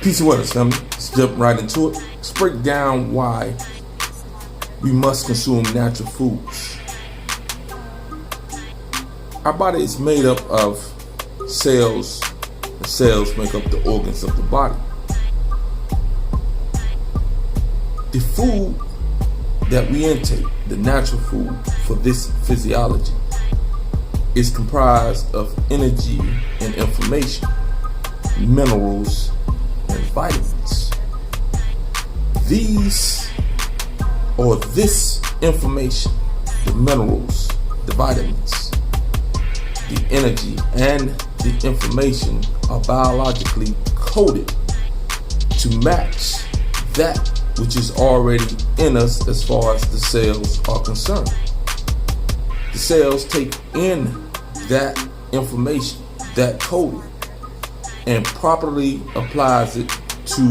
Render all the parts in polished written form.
Peace and wellness, family. Let's jump right into it. Let's break down why we must consume natural foods. Our body is made up of cells. The cells make up the organs of the body. The food that we intake, the natural food for this physiology, is comprised of energy and information, minerals and vitamins. This information, the minerals, the vitamins, the energy, and the information are biologically coded to match that which is already in us as far as the cells are concerned. The cells take in that information, that coding, and properly applies it to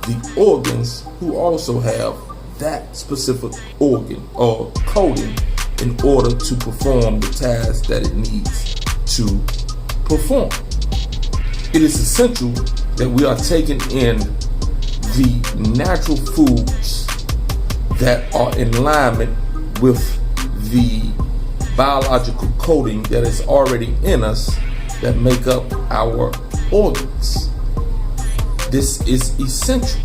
the organs who also have that specific organ or coding in order to perform the task that it needs to perform. It is essential that we are taking in the natural foods that are in alignment with the biological coding that is already in us that make up our organs. This is essential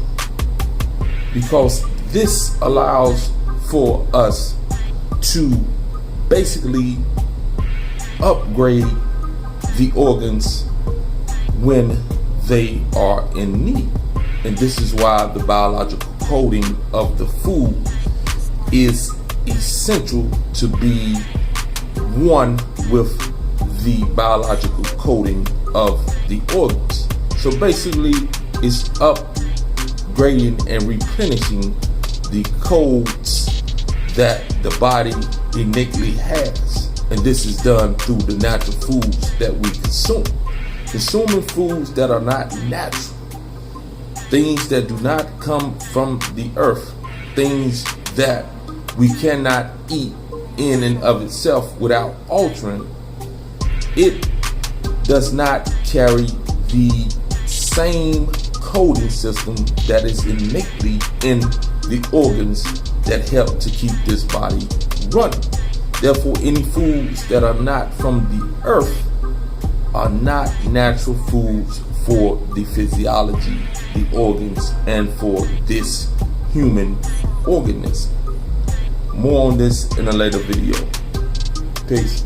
because this allows for us to basically upgrade the organs when they are in need. And this is why the biological coding of the food is essential to be one with the biological coding of the organs. So basically, it's upgrading and replenishing the codes that the body innately has. And this is done through the natural foods that we consume. Consuming foods that are not natural, things that do not come from the earth, things that we cannot eat in and of itself without altering, it does not carry the same coding system that is innately in the organs that help to keep this body running. Therefore, any foods that are not from the earth are not natural foods for the physiology, the organs, and for this human organism. More on this in a later video. Peace.